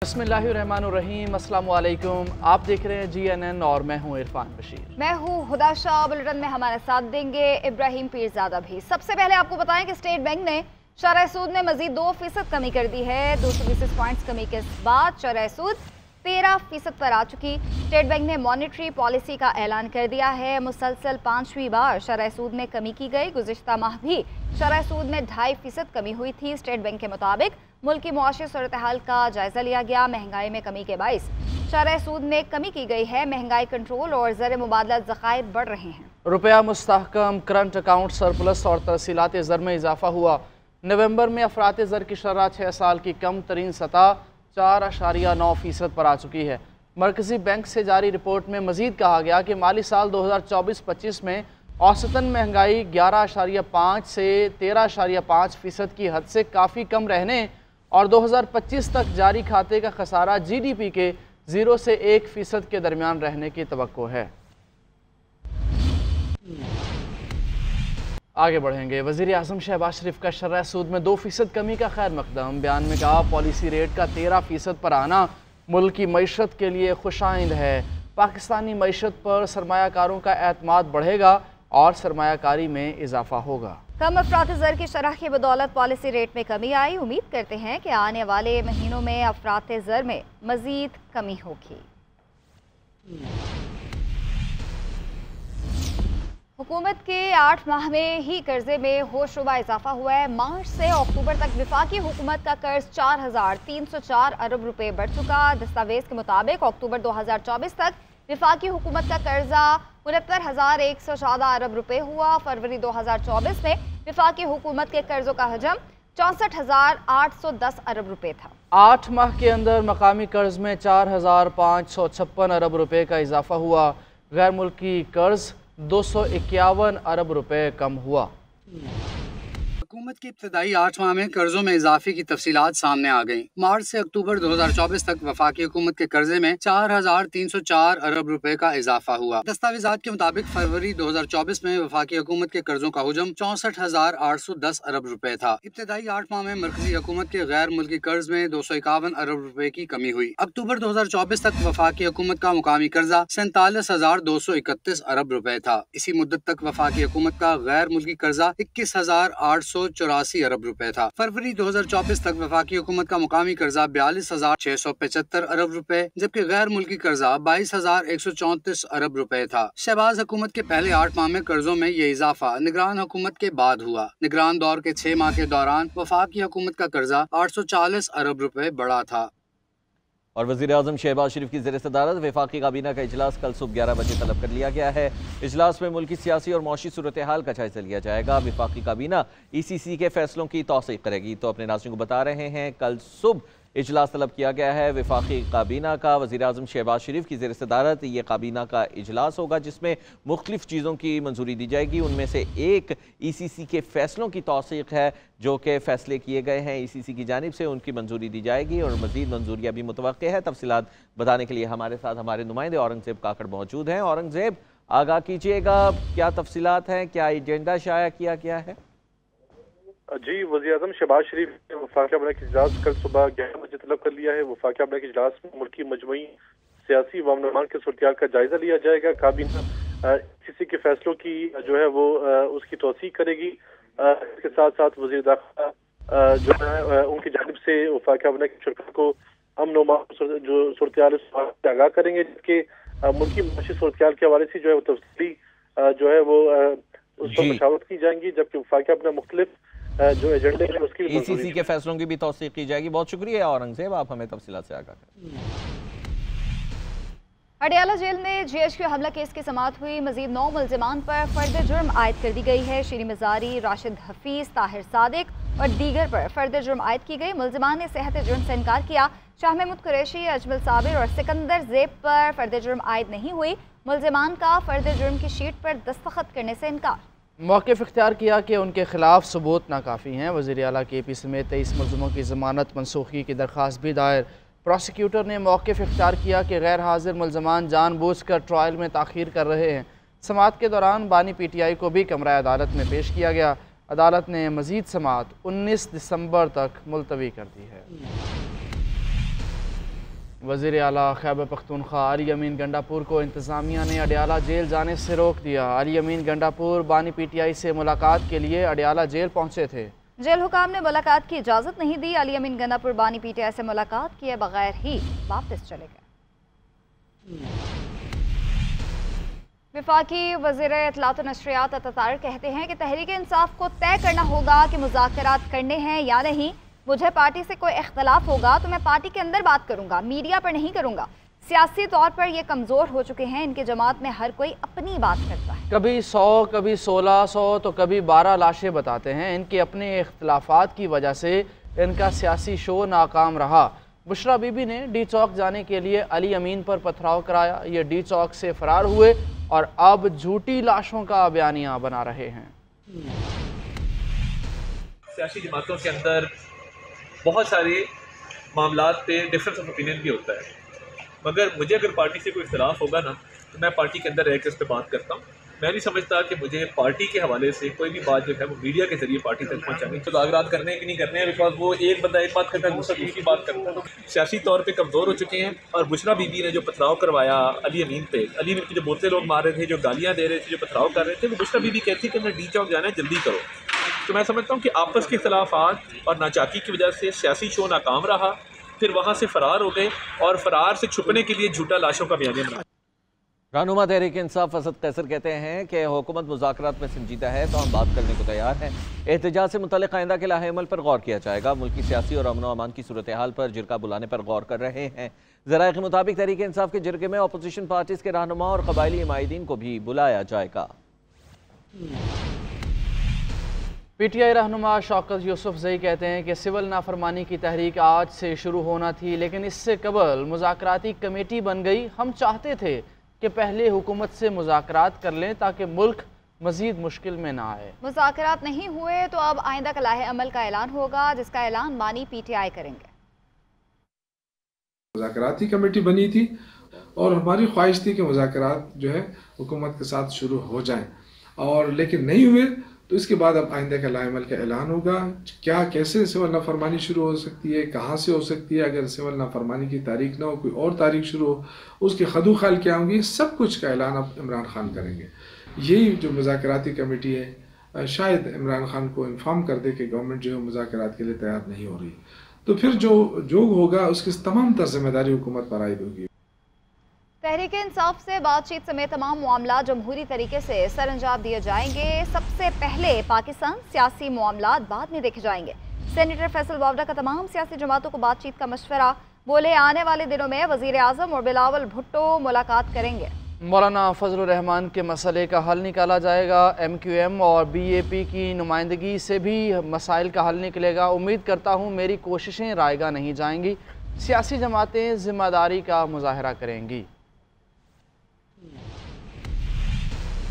बिस्मिल्लाहिर्रहमानुर्रहीम, अस्सलाम वालेकुम। आप देख रहे हैं GNN और मैं हूं इरफान बशीर। मैं हूं हुदा शाह। बुलेटिन में हमारे साथ देंगे इब्राहिम पीरजादा भी। सबसे पहले आपको बताएं कि स्टेट बैंक ने शरह सूद में मजीद 2% कमी कर दी है। 200 बेसिस पॉइंट्स कमी के बाद शरह सूद 13% पर आ चुकी। स्टेट बैंक ने मॉनेटरी पॉलिसी का ऐलान कर दिया है। मुसलसल 5वीं बार शरह सूद में कमी की गई। गुज़िश्ता माह भी शरह सूद में 2.5% कमी हुई थी। स्टेट बैंक के मुताबिक मुल्क की मुआशी सूरत हाल का जायजा लिया गया। महंगाई में कमी के बाइस शरह सूद में कमी की गई है। महंगाई कंट्रोल और ज़र मुबादला ज़खायर बढ़ रहे हैं। रुपया मुस्तहकम, करंट अकाउंट सरप्लस और तरसीलात ज़र में इजाफा हुआ। नवंबर में अफरात ज़र की शरह 6 साल की कम तरीन सतह 4.9% पर आ चुकी है। मरकज़ी बैंक से जारी रिपोर्ट में मजीद कहा गया कि माली साल 2024-25 में औसतन महंगाई 11.5 से 13.5% की हद से काफ़ी कम रहने और 2025 तक जारी खाते का खसारा GDP के 0 से 1% के दरमियान रहने की तवक्को है। आगे बढ़ेंगे। वज़ीर आज़म शहबाज शरीफ का शरह सूद में 2% कमी का खैर मकदम। बयान में कहा, पॉलिसी रेट का 13% पर आना मुल्क की मईशत के लिए खुशाइंद है। पाकिस्तानी मईशत पर सरमायाकारों का एतमाद बढ़ेगा और सरमायाकारी में इजाफा होगा। कम अफरात ज़र की शरह की बदौलत पॉलिसी रेट में कमी आई। उम्मीद करते हैं कि आने वाले महीनों में अफरात ज़र में मजीद कमी होगी। हुकूमत के 8 माह में ही कर्जे में होशरुबा इजाफा हुआ है। मार्च से अक्टूबर तक विफाकी हुकूमत का कर्ज 4,304 अरब रुपए बढ़ चुका। दस्तावेज के मुताबिक अक्टूबर 2024 तक विफाकी हुकूमत का कर्जा 69,114 अरब रुपए हुआ। फरवरी 2024 में विफाकी हुकूमत के कर्जों का हजम 64,810 अरब रुपए था। 8 माह के अंदर मकामी कर्ज में 4,556 अरब रुपए का इजाफा हुआ। गैर मुल्की कर्ज 251 अरब रुपए कम हुआ। हुकूमत की इब्तदाई 8 माह में कर्जों में इजाफे की तफसीलात सामने आ गईं। मार्च से अक्टूबर 2024 तक वफाकी हुकूमत के कर्जे में 4,304 अरब रुपए का इजाफा हुआ। दस्तावेजात के मुताबिक फरवरी 2024 में वफाकी हुकूमत के कर्जों का हुजम 64,810 अरब रुपए था। इब्तदाई 8 माह में मरकजी हुकूमत के गैर मुल्की कर्ज में 251 अरब रुपए की कमी हुई। अक्टूबर 2024 तक वफाकी हुकूमत का मुकामी कर्जा 47,231 अरब रुपए था। इसी मुद्दत तक वफाकी हुकूमत का गैर मुल्की कर्जा 21,884 अरब रुपए था। फरवरी 2024 तक वफाकी हुकूमत का मुकामी कर्जा 42,675 अरब रुपए जबकि गैर मुल्की कर्जा 22,134 अरब रुपए था। शहबाज हुकूमत के पहले 8 माह में कर्जों में ये इजाफा निगरान हुकूमत के बाद हुआ। निगरान दौर के 6 माह के दौरान वफाकी हुकूमत का कर्जा 840 अरब रुपए बढ़ा था। और वज़ीर आज़म शहबाज शरीफ की ज़ेर सदारत वफाकी काबीना का इजलास कल सुबह 11 बजे तलब कर लिया गया है। इजलास में मुल्की सियासी और मौशी सूरत हाल का जायजा लिया जाएगा। वफाकी काबीना ECC के फैसलों की तौसीक़ करेगी। तो अपने नाज़रीन को बता रहे हैं, कल सुबह इजलास तलब किया गया है वफाकी काबीना का। वज़ीर आज़म शहबाज शरीफ की ज़ेर सदारत ये काबीना का इजलास होगा जिसमें मुख्तलिफ चीज़ों की मंजूरी दी जाएगी। उनमें से एक ECC के फैसलों की तौसीक़ है, जो कि फ़ैसले किए गए हैं ECC की जानिब से, उनकी मंजूरी दी जाएगी और मज़ीद मंजूरियाँ भी मुतवक्के है। तफसीलात बताने के लिए हमारे साथ हमारे नुमाइंदे औरंगज़ेब काकड़ मौजूद हैं। औरंगज़ेब, आगाह कीजिएगा, क्या तफसीलात हैं, क्या एजेंडा शाया किया गया है? जी, वज़ीर आज़म शहबाज शरीफ ने वफाकी काबीना का इजलास कल सुबह 11 बजे तलब कर लिया है। वफाकी काबीना के इजलास में मुल्की मजमूई सियासी व अमन के सूरत का जायजा लिया जाएगा। काबीना ECC के फैसलों की जो है वो उसकी तौसीक़ करेगी। इसके साथ साथ वज़ीर दाखिला जो है उनकी जानिब से वफाकी काबीना के शुरा को अमन जो सूरत से आगाह करेंगे, जबकि मुल्की माशी सूरत के हवाले से जो है वो तफसीली जो है वो उस पर मशावरत की जाएंगी। जबकि वफाकी काबीना मुख्तलिफ जो एजेंडे हैं उसकी ECC के फैसलों की भी तौसीक़ की जाएगी। बहुत शुक्रिया औरंगज़ेब, आप हमें तफसीलात से आगाह करें। अडयाला जेल में GHQ हमला केस की समाअत हुई। मजीद 9 मुल्जिमान पर फर्द जुर्म आयद कर दी गई है। शीरी मजारी, राशिद हफीज, ताहिर सादिक और दीगर पर फर्द जुर्म आयद की गई। मुल्जिमान ने सेहत जुर्म से इनकार किया। शाह महमूद कुरैशी, अजमल साबिर और सिकंदर ज़ेब पर फर्द जुर्म आयद नहीं हुई। मुल्जिमान का फर्द जुर्म की शीट पर दस्तखत करने से इनकार। मौक़िफ़ इख्तियार किया कि उनके खिलाफ सबूत नाकाफ़ी हैं। वज़ीर आला KP समेत 23 मुल्ज़िमों की ज़मानत मनसूखी की दरख्वास्त भी दायर। प्रोसिक्यूटर ने मौक़िफ़ इख्तियार किया कि गैर हाजिर मुल्ज़िमान जानबूझकर ट्रायल में ताख़ीर कर रहे हैं। समाअत के दौरान बानी PTI को भी कमरा अदालत में पेश किया गया। अदालत ने मज़ीद समाअत 19 दिसंबर तक मुलतवी कर दी है। वज़ीर आला खैबर पख्तूनख्वा अली अमीन गंडापुर को इंतज़ामिया ने अडयाला जेल जाने से रोक दिया। अली अमीन गंडापुर बानी PTI से मुलाकात के लिए अडयाला जेल पहुंचे थे। जेल हुकाम ने मुलाकात की इजाज़त नहीं दी। अली अमीन गंडापुर बानी PTI से मुलाकात किए बगैर ही वापस चले गए। वफाकी वज़ीर इत्तलात व नशरियात अतातार कहते हैं कि तहरीक इंसाफ को तय करना होगा कि मुज़ाकरात करने हैं या नहीं। मुझे पार्टी से कोई इख्तलाफ होगा तो मैं पार्टी के अंदर बात करूंगा, मीडिया पर नहीं करूंगा। सियासी तौर पर ये कमज़ोर हो चुके हैं। इनके जमात में हर कोई अपनी बात करता है। कभी 100, कभी 1600 तो कभी 12 लाशें बताते हैं। इनके अपने इख्तलाफात की वजह से इनका सियासी शो नाकाम रहा। बुशरा बीबी ने डी चौक जाने के लिए अली अमीन पर पथराव कराया। ये डी चौक से फरार हुए और अब झूठी लाशों का बयानिया बना रहे हैं। सियासी जमातों के अंदर बहुत सारे मामलात पे डिफरेंस ऑफ ओपिनियन भी होता है, मगर मुझे अगर पार्टी से कोई इख्तलाफ होगा ना तो मैं पार्टी के अंदर रहकर इस पर बात करता हूँ। मैं नहीं समझता कि मुझे पार्टी के हवाले से कोई भी बात जो है वो मीडिया के जरिए पार्टी तक पहुँचानी। तो मुज़ाकरात करने कि नहीं करने हैं, बिकॉज वो एक बंदा एक बात करता है, दूसरा दूसरी बात करता है। तो सियासी तौर पे कमज़ोर हो चुके हैं। और बुशरा बीबी ने जो पथराव करवाया अली अमीन पे, अली अमीन की जो बोतलें लोग मार रहे थे, जो गालियाँ दे रहे थे, जो पथराव कर रहे थे, वो बुशरा बीबी कहती कि मैं डी चौक जाना है, जल्दी करो। तो मैं समझता हूँ कि आपस के इख्तलाफात और नाचाकी की वजह से सियासी शो नाकाम रहा, फिर वहाँ से फ़रार हो गए और फ़रार से छुपने के लिए झूठा लाशों का बयानिया बना। रहनुमा तहरीक इंसाफ असद कैसर कहते हैं कि हुकूमत मुज़ाकरात में संजीदा है तो हम बात करने को तैयार हैं। एहतजाज से मुतल्लिक़ आइंदा के लाहे अमल पर गौर किया जाएगा। मुल्की सियासी और अमन व अमान की सूरत हाल पर जिरका बुलाने पर गौर कर रहे हैं। ज़राए के मुताबिक तहरीक इंसाफ के जिरके में अपोजिशन पार्टीज़ के रहनुमा और कबायली हिमायतीन को भी बुलाया जाएगा। PTI रहनुमा शौकत यूसुफजई कहते हैं कि सिविल नाफरमानी की तहरीक आज से शुरू होना थी, लेकिन इससे कबल मुज़ाकराती कमेटी बन गई। हम चाहते थे कि पहले हुकूमत से मुज़ाकरात कर लें ताकि मुल्क मज़ीद मुश्किल में ना आए। मुज़ाकरात नहीं हुए तो अब आइंदा का लाहे अमल का ऐलान होगा, जिसका ऐलान बानी PTI करेंगे। मुज़ाकराती कमेटी बनी थी और हमारी ख्वाहिश थी कि मुज़ाकरात जो है हुकूमत के साथ शुरू हो जाएं, और लेकिन नहीं हुए। तो इसके बाद अब आइंदा का लाइमल का ऐलान होगा। क्या कैसे सिविल नाफरमानी शुरू हो सकती है, कहाँ से हो सकती है, अगर सिविल नाफरमानी की तारीख ना हो कोई और तारीख शुरू हो, उसके खदू खाल क्या होंगी, सब कुछ का ऐलान अब इमरान खान करेंगे। यही जो मुज़ाकराती कमेटी है शायद इमरान खान को इन्फॉर्म कर दे कि गवर्नमेंट जो है मुज़ाकरात के लिए तैयार नहीं हो रही, तो फिर जो होगा उसकी तमाम तर जिम्मेदारी हुकूमत पर आयद होगी। तहरीक इंसाफ से बातचीत समेत तमाम मामला जमहूरी तरीके से सर अंजाम दिए जाएंगे। सबसे पहले पाकिस्तान, सियासी मामला बाद में देखे जाएंगे। सेनेटर फैसल वावडा का तमाम सियासी जमातों को बातचीत का मशवरा। बोले आने वाले दिनों में वज़ीर आज़म और बिलावल भुट्टो मुलाकात करेंगे। मौलाना फजलुर रहमान के मसले का हल निकाला जाएगा। MQM और BAP की नुमाइंदगी से भी मसाइल का हल निकलेगा। उम्मीद करता हूँ मेरी कोशिशें रायगा नहीं जाएंगी। सियासी जमातें जिम्मेदारी का मुजाहरा करेंगी।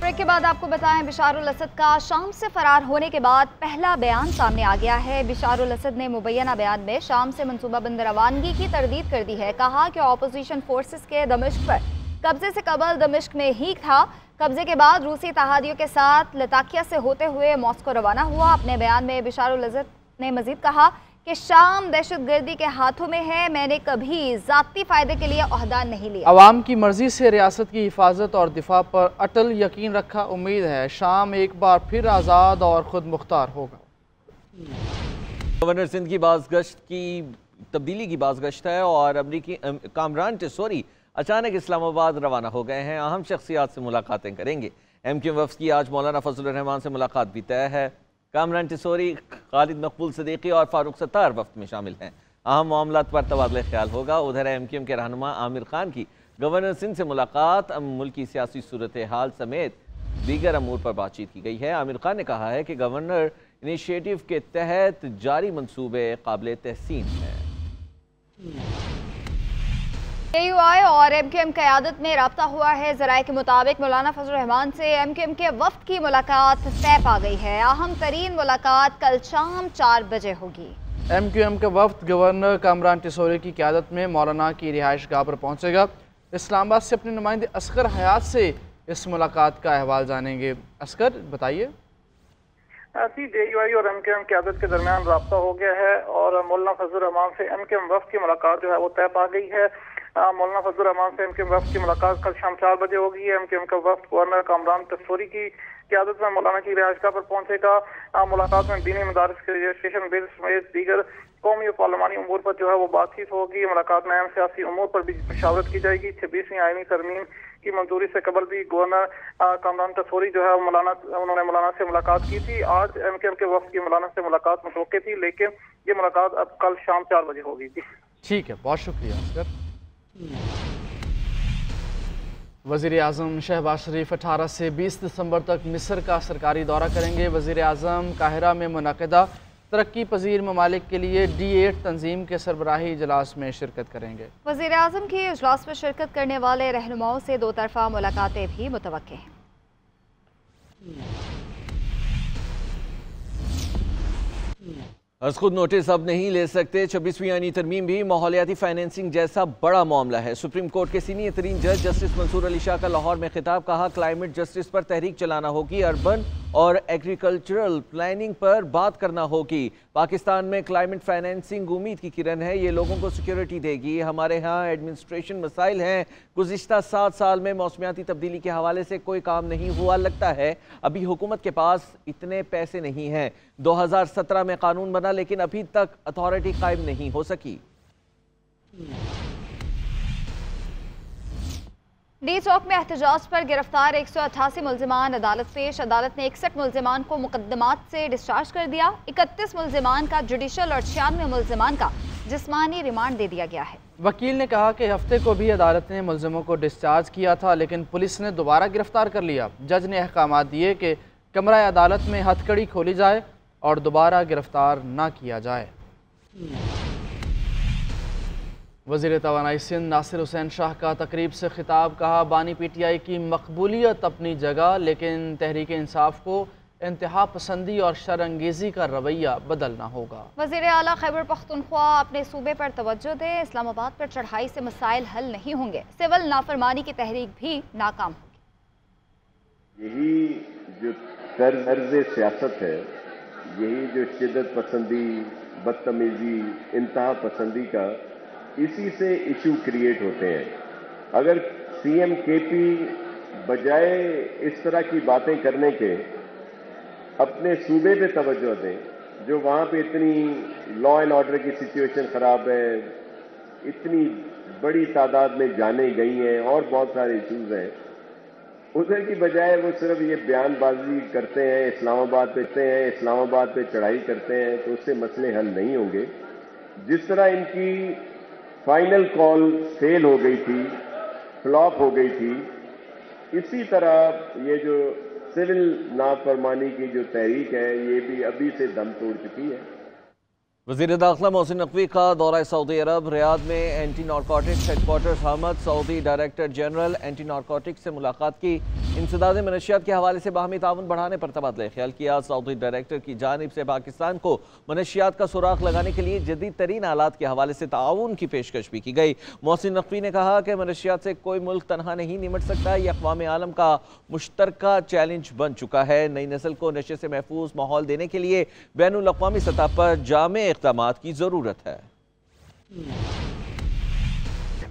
ब्रेक के बाद आपको बताएं, बिशारुल असद का शाम से फरार होने के बाद पहला बयान सामने आ गया है। बिशारुल असद ने मुबैना बयान में शाम से मनसूबाबंद रवानगी की तरदीद कर दी है। कहा कि अपोजिशन फोर्सेस के दमिश्क पर कब्जे से कबल दमिश्क में ही था। कब्जे के बाद रूसी इत्तेहादियों के साथ लताकिया से होते हुए मॉस्को रवाना हुआ। अपने बयान में बिशारुल असद ने मजीद कहा कि शाम दहशतगर्दी के हाथों में है। मैंने कभी जाती फायदे के लिए ओहदा नहीं लिया। अवाम की मर्जी से रियासत की हिफाजत और दिफा पर अटल यकीन रखा। उम्मीद है शाम एक बार फिर आज़ाद और खुद मुख्तार होगा। गवर्नर सिंध की बाज़गश्त की तब्दीली की बाज़गश्त है और अमरीकी कामरान टिसोरी अचानक इस्लामाबाद रवाना हो गए हैं। अहम शख्सियात से मुलाकातें करेंगे। MQM वफ़द की आज मौलाना फजलुर रहमान से मुलाकात भी तय है। कामरान टिसोरी, खालिद मकबूल सिद्दीकी और फारूक सत्तार वफ़द में शामिल हैं। अहम मामलात पर तबादला ख्याल होगा। उधर MQM के रहनुमा आमिर खान की गवर्नर सिंध से मुलाकात, मुल्क की सियासी सूरत हाल समेत दीगर अमूर पर बातचीत की गई है। आमिर खान ने कहा है कि गवर्नर इनिशिएटिव के तहत जारी मंसूबे काबिल तहसीन हैं। AUI और MQM क़यादत में रब्ता हुआ है। ज़राए के मुताबिक मौलाना फजलुर रहमान से MQM के वफ़द की मुलाकात तय पा गई है। अहम तरीन मुलाकात कल शाम 4 बजे होगी। MQM का वफ़द गवर्नर कामरान टिसोरी की क़यादत में मौलाना की रिहाइश गाह पर पहुँचेगा। इस्लामाबाद से अपने नुमाइंदे असगर हयात से इस मुलाकात का अहवाल जानेंगे। असगर बताइए। जी, AUI और MQM क़यादत के दरमियान रब्ता हो गया है और मौलाना फजलुर रहमान से MQM वफ़द की मुलाकात जो है वो तय पा गई है। मौलाना फजल रहमान से एमकेएम वफ्द की मुलाकात कल शाम 4 बजे होगी। एमकेएम का वफ्द गवर्नर कामरान तस्फोरी की क़यादत में मौलाना की रिहाइशगाह पर पहुंचेगा। मुलाकात में दीनी मदारिस के रजिस्ट्रेशन बिल समेत दीगर कौमी और पार्लिमानी उमूर पर जो है वो बातचीत होगी। मुलाकात में अहम सियासी उमूर पर भी मशावरत की जाएगी। 26वीं आईनी तरमीम की मंजूरी से कबल भी गवर्नर कामरान तस्फोरी जो है उन्होंने मौलाना से मुलाकात की थी। आज एमकेएम के वफ्द की मौलाना से मुलाकात मुतवक्किल थी, लेकिन ये मुलाकात अब कल शाम 4 बजे होगी। ठीक है, बहुत शुक्रिया असगर। वज़ीर आज़म शहबाज शरीफ 18 से 20 दिसंबर तक मिस्र का सरकारी दौरा करेंगे। वज़ीर आज़म काहिरा में मुनक़दा तरक्की पजीर ममालिक के लिए D8 तंजीम के सरबराही इजलास में शिरकत करेंगे। वज़ीर आज़म की इजलास में शिरकत करने वाले रहनुमाओं से दो तरफ़ा मुलाकातें भी मुतवक्किल हैं। अर्ज खुद नोटिस अब नहीं ले सकते। 26वीं आईनी तरमीम भी माहौलियाती फाइनेंसिंग जैसा बड़ा मामला है। सुप्रीम कोर्ट के सीनियर तरीन जज जस्टिस मंसूर अली शाह का लाहौर में खिताब, कहा क्लाइमेट जस्टिस पर तहरीक चलाना होगी, अर्बन और एग्रीकल्चरल प्लानिंग पर बात करना होगी। पाकिस्तान में क्लाइमेट फाइनेंसिंग उम्मीद की किरण है, ये लोगों को सिक्योरिटी देगी। हमारे यहाँ एडमिनिस्ट्रेशन मसाइल हैं। गुज़िश्ता 7 साल में मौसमियाती तब्दीली के हवाले से कोई काम नहीं हुआ। लगता है अभी हुकूमत के पास इतने पैसे नहीं हैं। 2017 में कानून बना, लेकिन अभी तक अथॉरिटी कायम नहीं हो सकी। डी चौक में एहतजाज पर गिरफ्तार 188 मुल्जिमान अदालत पेश। अदालत ने 61 मुल्जिमान को मुकदमात से डिस्चार्ज कर दिया। 31 मुल्जिमान का जुडिशल और 96 मुल्जिमान का जिस्मानी रिमांड दे दिया गया है। वकील ने कहा कि हफ्ते को भी अदालत ने मुल्जिमों को डिस्चार्ज किया था, लेकिन पुलिस ने दोबारा गिरफ्तार कर लिया। जज ने अहकाम दिए कि कमरा अदालत में हथकड़ी खोली जाए और दोबारा गिरफ्तार ना किया जाए। वज़ीर तवानाई सिंध नासिर हुसैन शाह का तकरीब से खिताब, कहा बानी PTI की मकबूलियत अपनी जगह, लेकिन तहरीक इंसाफ को इंतहा पसंदी और शरअंगेज़ी का रवैया बदलना होगा। वज़ीर आला खैबर पख्तूनख्वा अपने सूबे पर तवज्जो दे। इस्लामाबाद पर चढ़ाई से मसाइल हल नहीं होंगे। सिविल नाफरमानी की तहरीक भी नाकाम होगी। यही जो तर्ज़ सियासत है, यही जो शिद्दत पसंदी, बदतमीजी, इंतहा पसंदी का, इसी से इशू क्रिएट होते हैं। अगर CM KP बजाय इस तरह की बातें करने के अपने सूबे पे तवज्जो दें, जो वहाँ पे इतनी लॉ एंड ऑर्डर की सिचुएशन ख़राब है, इतनी बड़ी तादाद में जाने गई हैं और बहुत सारे इश्यूज हैं, उधर की बजाय वो सिर्फ ये बयानबाजी करते हैं, इस्लामाबाद पे चढ़ाई करते हैं, तो उससे मसले हल नहीं होंगे। जिस तरह इनकी फाइनल कॉल फेल हो गई थी, फ्लॉप हो गई थी, इसी तरह ये जो सिविल नाफरमानी की जो तहरीक है, ये भी अभी से दम तोड़ चुकी है। वज़ीर दाखिला मोहसिन नकवी का दौरा सऊदी अरब। रियाद में anti narcotics headquarters Hamad Saudi director general anti narcotics से मुलाकात की। इंसदाद मनशियात के हवाले से बाहमी ताउन बढ़ाने पर तबादला ख्याल किया। सऊदी डायरेक्टर की जानिब से पाकिस्तान को मनशियात का सुराख लगाने के लिए जदीद तरीन आलात के हवाले से ताउन की पेशकश भी की गई। मोहसिन नकवी ने कहा कि मनशियात से कोई मुल्क तनहा नहीं निमट सकता, यह अक़वाम आलम का मुश्तरका चैलेंज बन चुका है। नई नस्ल को नशे से महफूज माहौल देने के लिए बैनुल अक़वामी सतह पर जामे इक़दामात की जरूरत है।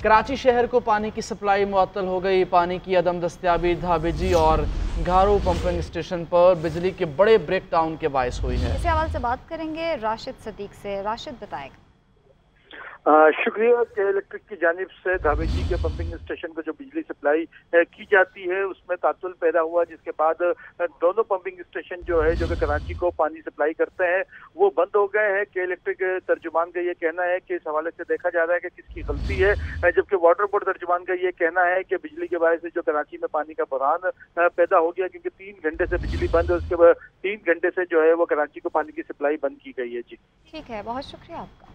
कराची शहर को पानी की सप्लाई मुअत्तल हो गई। पानी की अदम दस्तयाबी धाबेजी और घारू पंपिंग स्टेशन पर बिजली के बड़े ब्रेक डाउन के बायस हुई है। इस हवाले से बात करेंगे राशिद सदीक से। राशिद बताएगा। शुक्रिया। के इलेक्ट्रिक की जानिब से धाबेजी के पंपिंग स्टेशन को जो बिजली सप्लाई की जाती है, उसमें तातुल पैदा हुआ, जिसके बाद दोनों पंपिंग स्टेशन जो है, जो कि कराची को पानी सप्लाई करते हैं, वो बंद हो गए हैं। के इलेक्ट्रिक तर्जुमान का ये कहना है कि इस हवाले से देखा जा रहा है कि किसकी गलती है, जबकि वाटर बोर्ड तर्जुमान का ये कहना है कि बिजली के वजह से जो कराची में पानी का बहरान पैदा हो गया, क्योंकि 3 घंटे से बिजली बंद है, उसके बाद 3 घंटे से जो है वो कराची को पानी की सप्लाई बंद की गई है। जी ठीक है, बहुत शुक्रिया आपका।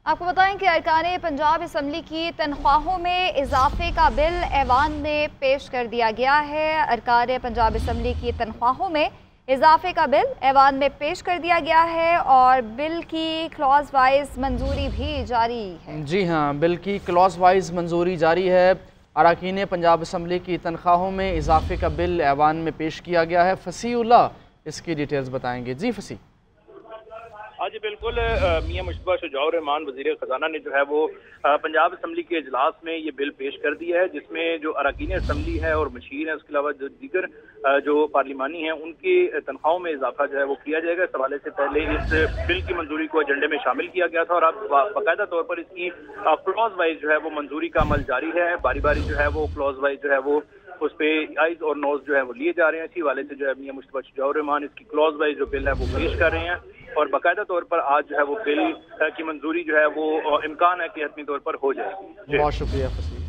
आपको बताएं कि अरकान पंजाब असम्बली की तनख्वाहों में इजाफे का बिल ऐवान में पेश कर दिया गया है। अरकान पंजाब असम्बली की तनख्वाहों में इजाफे का बिल ऐवान में पेश कर दिया गया है और बिल की क्लॉज वाइज मंजूरी भी जारी है। जी हाँ, बिल की क्लॉज वाइज मंजूरी जारी है। अरकान पंजाब असम्बली की तनख्वाहों में इजाफे का बिल ऐवान में पेश किया गया है। फसीउल्लाह इसकी डिटेल्स बताएंगे। जी फसी। आज बिल्कुल मियां मुश्तबा शुजाउर रहमान वजीर खजाना ने जो है वो पंजाब असम्बली के इजलास में ये बिल पेश कर दिया है, जिसमें जो अरकान असम्बली है और मशीर है, उसके अलावा जो दीगर जो पार्लिमानी हैं उनकी तनख्वाहों में इजाफा जो है वो किया जाएगा। इस हवाले से पहले इस बिल की मंजूरी को एजेंडे में शामिल किया गया था और अब बाकायदा तौर पर इसकी क्लॉज वाइज जो है वो मंजूरी का अमल जारी है। बारी बारी जो है वो क्लॉज वाइज जो है वो उस पे आइज और नोज जो है वो लिए जा रहे हैं। इसी हवाले से जो है मियां मुश्तबा शुजाउर रहमान इसकी क्लॉज वाइज जो बिल है वो पेश कर रहे हैं और बाकायदा तौर पर आज जो है वो बिल की मंजूरी जो है वो इम्कान है कि हतमी तौर पर हो जाएगी। बहुत शुक्रिया फसील।